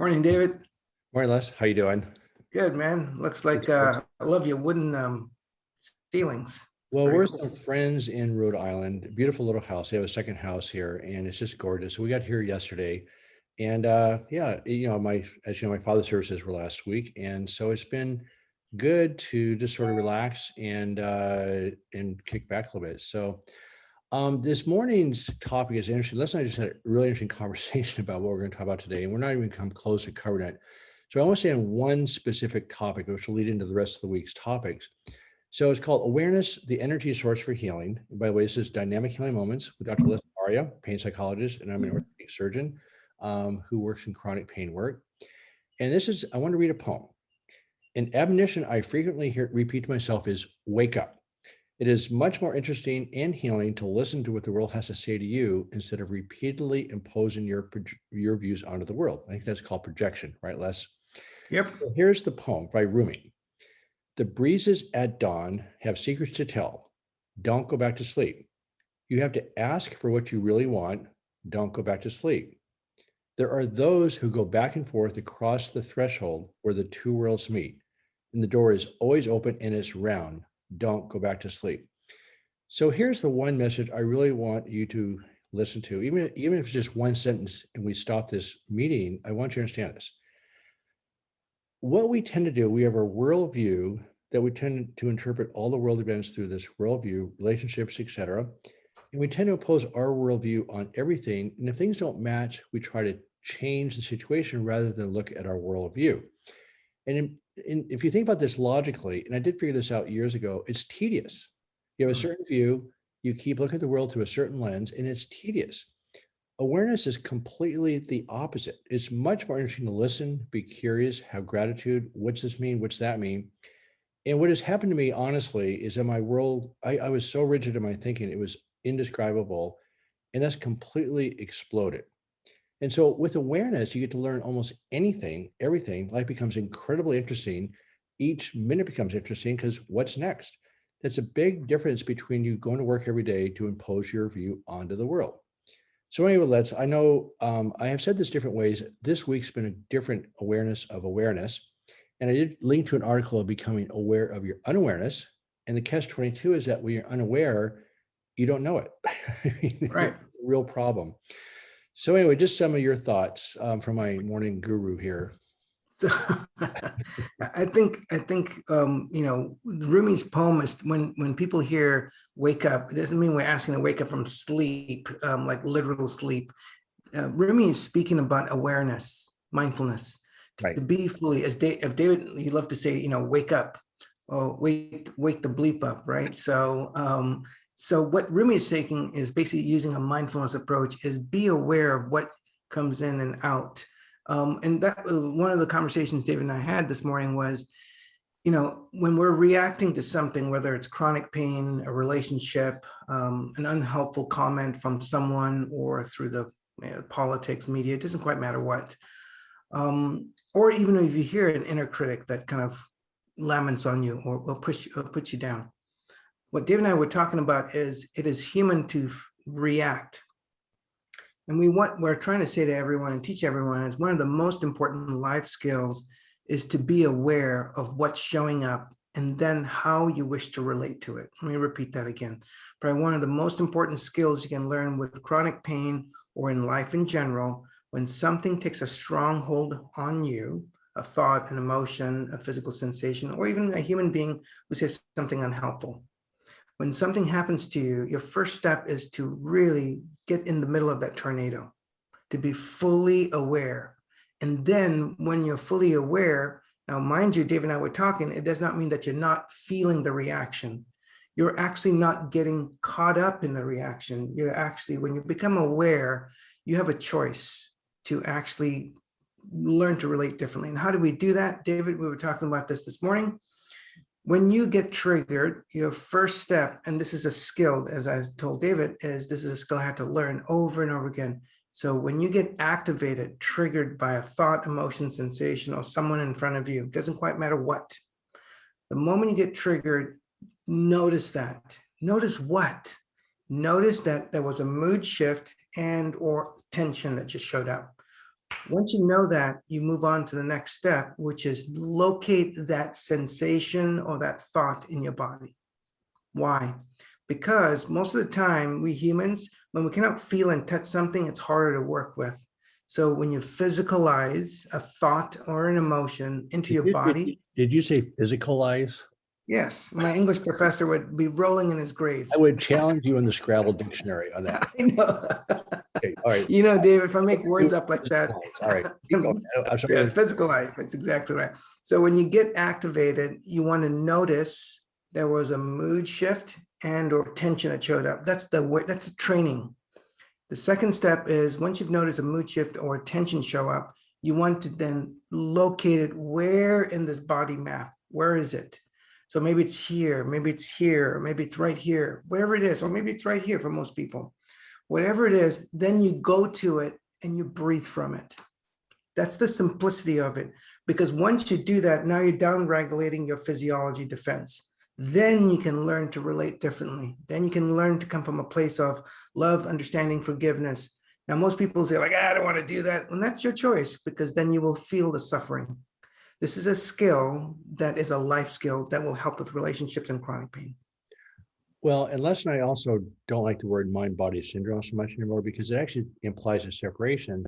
Morning, David. Morning, Les. How you doing? Good, man. Looks like I love your wooden ceilings. Well, Very we're cool. some friends in Rhode Island. Beautiful little house. They have a second house here, and it's just gorgeous. So we got here yesterday, and yeah, my father's services were last week, and so it's been good to just sort of relax and kick back a little bit. So this morning's topic is interesting. Les and I just had a really interesting conversation about what we're going to talk about today, and we're not even come close to covering it. So I want to say on one specific topic, which will lead into the rest of the week's topics. So it's called Awareness, the Energy Source for Healing. And by the way, this is Dynamic Healing Moments with Dr. Liz Aria, pain psychologist, and I'm an orthopedic surgeon who works in chronic pain work. And I want to read a poem. An admonition I frequently repeat to myself is, wake up. It is much more interesting and healing to listen to what the world has to say to you instead of repeatedly imposing your views onto the world. I think that's called projection, right, Les? Yep. So here's the poem by Rumi. The breezes at dawn have secrets to tell. Don't go back to sleep. You have to ask for what you really want. Don't go back to sleep. There are those who go back and forth across the threshold where the two worlds meet, and the door is always open and it's round. Don't go back to sleep. So here's the one message I really want you to listen to, even if it's just one sentence and we stop this meeting. I want you to understand this. What we tend to do, we have a worldview that we tend to interpret all the world events through this worldview, relationships, etc. And we tend to impose our worldview on everything. And if things don't match, we try to change the situation rather than look at our worldview. And if you think about this logically, and I did figure this out years ago, it's tedious. You have a certain view, you keep looking at the world through a certain lens, and it's tedious. Awareness is completely the opposite. It's much more interesting to listen, be curious, have gratitude. What's this mean? What's that mean? And what has happened to me, honestly, is in my world, I was so rigid in my thinking, it was indescribable, and that's completely exploded. And so with awareness, you get to learn almost anything, everything. Life becomes incredibly interesting. Each minute becomes interesting because what's next? That's a big difference between you going to work every day to impose your view onto the world. So anyway, I know I have said this different ways. This week's been a different awareness of awareness. And I did link to an article of becoming aware of your unawareness. And the catch-22 is that when you're unaware, you don't know it. Right. Real problem. So anyway, just some of your thoughts from my morning guru here. So I think Rumi's poem is when people hear wake up, it doesn't mean we're asking to wake up from sleep, like literal sleep. Rumi is speaking about awareness, mindfulness, to be fully, as David, you love to say, wake up, or wake the bleep up, right? So what Rumi is taking is basically using a mindfulness approach, is be aware of what comes in and out. And that one of the conversations David and I had this morning was, when we're reacting to something, whether it's chronic pain, a relationship, an unhelpful comment from someone, or through the politics, media, it doesn't quite matter what. Or even if you hear an inner critic that kind of laments on you or puts you down. What David and I were talking about is it is human to react. And what we're trying to say to everyone and teach everyone is one of the most important life skills is to be aware of what's showing up and then how you wish to relate to it. Let me repeat that again. Probably one of the most important skills you can learn with chronic pain or in life in general, when something takes a strong hold on you, a thought, an emotion, a physical sensation, or even a human being who says something unhelpful. When something happens to you, your first step is to really get in the middle of that tornado, to be fully aware. And then when you're fully aware, now mind you, Dave and I were talking, it does not mean that you're not feeling the reaction. You're actually not getting caught up in the reaction. You're actually, when you become aware, you have a choice to actually learn to relate differently. And how do we do that? David, we were talking about this morning. When you get triggered, your first step, and this is a skill, as I told David, is this is a skill I had to learn over and over again. So when you get activated, triggered by a thought, emotion, sensation, or someone in front of you, it doesn't quite matter what. The moment you get triggered, notice that. Notice what? Notice that there was a mood shift and or tension that just showed up. Once you know that, you move on to the next step, which is locate that sensation or that thought in your body. Why? Because most of the time, we humans, when we cannot feel and touch something, it's harder to work with. So when you physicalize a thought or an emotion into your body, Did you say physicalize? yes, my English professor would be rolling in his grave. I would challenge you in the Scrabble dictionary on that. I know. Okay, all right. You know, Dave, if I make words up like that, All right. Keep going. I'm sorry. yeah, physicalize. That's exactly right. So when you get activated, you want to notice there was a mood shift and or tension that showed up. That's the training. The second step is once you've noticed a mood shift or tension show up, you want to then locate it where in this body map. Where is it? So maybe it's here, maybe it's here, maybe it's right here, wherever it is, or maybe it's right here for most people. Whatever it is, then you go to it and you breathe from it. That's the simplicity of it. Because once you do that, now you're down regulating your physiology defense. Then you can learn to relate differently. Then you can learn to come from a place of love, understanding, forgiveness. Now, most people say like, I don't want to do that. And that's your choice, because then you will feel the suffering. This is a skill that is a life skill that will help with relationships and chronic pain. Well, and Les and I also don't like the word mind-body syndrome so much anymore because it actually implies a separation.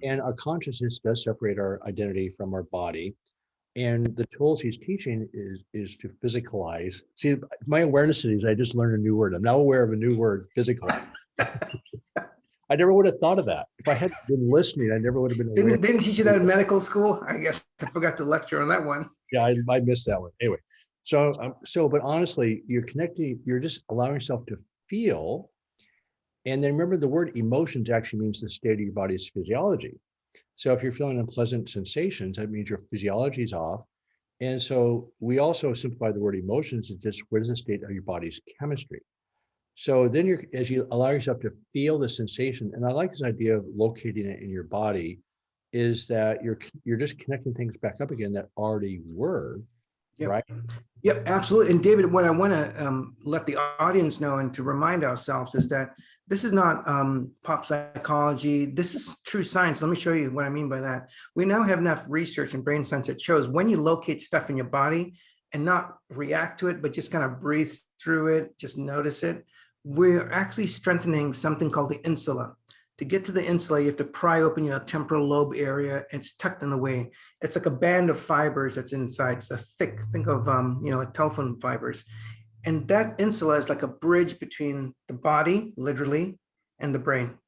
And our consciousness does separate our identity from our body. And the tools he's teaching is to physicalize. See, my awareness is I just learned a new word. I'm now aware of a new word, physicalize. I never would have thought of that. If I hadn't been listening, I never would have been aware. Didn't teach you that in medical school? I guess I forgot to lecture on that one. Yeah, I missed that one. Anyway, but honestly, you're connecting, you're just allowing yourself to feel. And then remember, the word emotions actually means the state of your body's physiology. So if you're feeling unpleasant sensations, that means your physiology is off. And so we also simplify the word emotions as just what is the state of your body's chemistry. So then as you allow yourself to feel the sensation, and I like this idea of locating it in your body, is that you're just connecting things back up again that already were, right? Yep, absolutely. And David, what I want to let the audience know and to remind ourselves is that this is not pop psychology. This is true science. Let me show you what I mean by that. We now have enough research in brain science that shows when you locate stuff in your body and not react to it, but just kind of breathe through it, just notice it, we're actually strengthening something called the insula. To get to the insula, you have to pry open your temporal lobe area. It's tucked in the way. It's like a band of fibers that's inside. It's a thick, think of, like telephone fibers. And that insula is like a bridge between the body, literally, and the brain.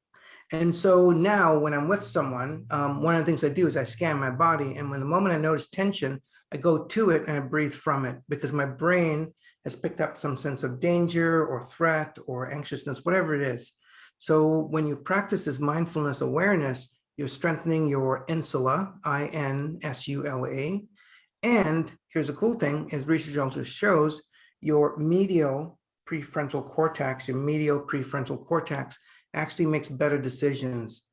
And so now when I'm with someone, one of the things I do is I scan my body. And when the moment I notice tension, I go to it and I breathe from it because my brain has picked up some sense of danger or threat or anxiousness, whatever it is. So when you practice this mindfulness awareness, you're strengthening your insula, INSULA. And here's a cool thing, as research also shows, your medial prefrontal cortex actually makes better decisions.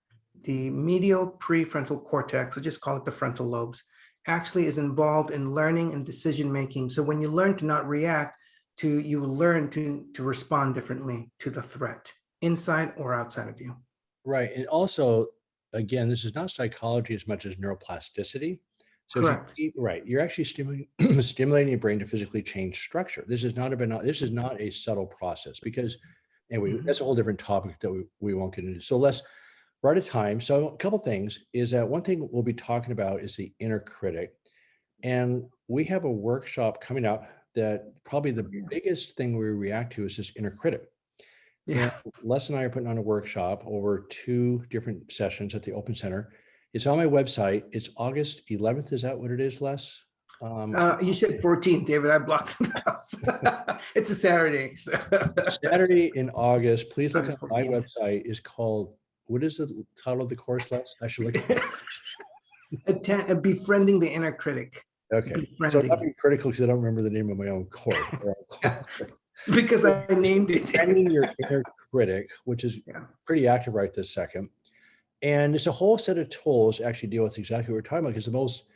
The medial prefrontal cortex, we just call it the frontal lobes, actually is involved in learning and decision making. So when you learn to not react, you learn to respond differently to the threat, inside or outside of you. Right. And also, again, this is not psychology as much as neuroplasticity. So correct. You're actually stimulating your brain to physically change structure. This is not a subtle process because anyway, that's a whole different topic that we won't get into. So we're out of time. So a couple things is that one thing we'll be talking about is the inner critic. And we have a workshop coming up that probably the biggest thing we react to is this inner critic. Yeah. And Les and I are putting on a workshop over 2 different sessions at the Open Center. It's on my website. It's August 11th. Is that what it is, Les? You said 14th, David. I blocked it out. It's a Saturday. So. Saturday in August. Please look at my website. Is called, what is the title of the course, Les? I should look at it. Befriending the inner critic. Okay. So I'm not being critical because I don't remember the name of my own course. Because I named it. Befriending your inner critic, which is pretty active right this second. And it's a whole set of tools to actually deal with exactly what we're talking about, because the most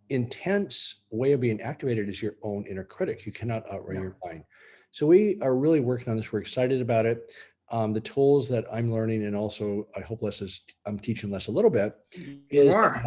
intense way of being activated is your own inner critic. You cannot outrun your mind. So we are really working on this. We're excited about it. the tools that I'm learning, and also I hope I'm teaching Les a little bit, You is are.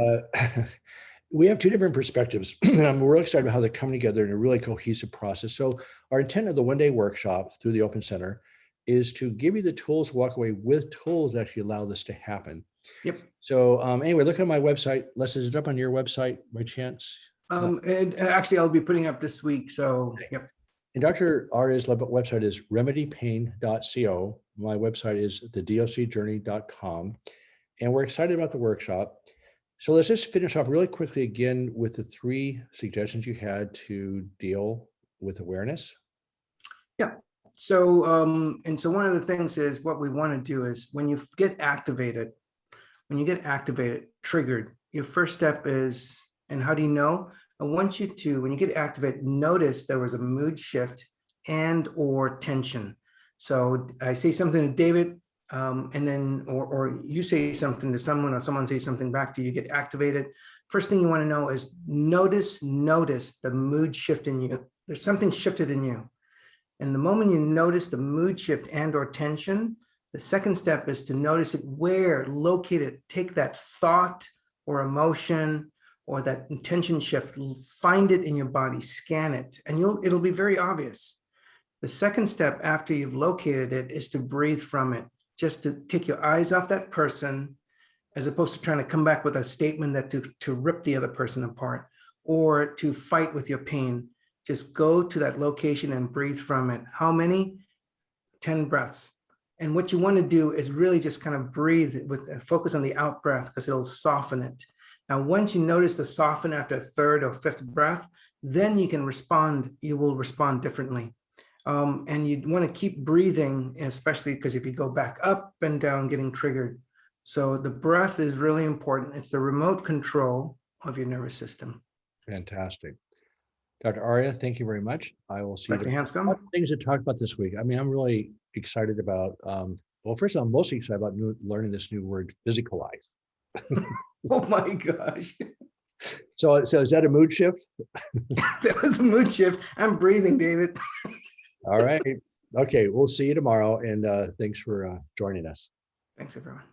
we have two different perspectives, and I'm really excited about how they come together in a really cohesive process. So our intent of the one-day workshop through the Open Center is to give you the tools to walk away with tools that actually allow this to happen. Yep. So anyway, look at my website. Les, is it up on your website by chance? And actually, I'll be putting up this week. So, yep. And Dr. Arya's website is remedypain.co. My website is thedocjourney.com. And we're excited about the workshop. So let's just finish off really quickly again with the 3 suggestions you had to deal with awareness. Yeah. So, and so one of the things is what we want to do is when you get activated, triggered, your first step is, and how do you know? I want you to, when you get activated, notice there was a mood shift and or tension. So I say something to David, and then, or you say something to someone, or someone says something back to you, you get activated. First thing you want to know is notice the mood shift in you. There's something shifted in you. And the moment you notice the mood shift and or tension, the second step is to notice it, where, locate it, take that thought or emotion or that intention shift, find it in your body, scan it, and it'll be very obvious. The second step after you've located it is to breathe from it, just to take your eyes off that person, as opposed to trying to come back with a statement that to rip the other person apart or to fight with your pain. Just go to that location and breathe from it. How many? 10 breaths. And what you want to do is really just kind of breathe with focus on the out breath, because it'll soften it. Now, once you notice the soften after a third or fifth breath, then you can respond. You will respond differently. And you want to keep breathing, especially because if you go back up and down, getting triggered. So the breath is really important. It's the remote control of your nervous system. Fantastic. Dr. Arya, thank you very much. I will see Dr. you. Hanscom. Things to talk about this week. I mean, I'm really excited about, well, first of all, I'm mostly excited about learning this new word, physicalize. Oh my gosh. So is that a mood shift? That was a mood shift. I'm breathing, David. All right. Okay. We'll see you tomorrow. And thanks for joining us. Thanks, everyone.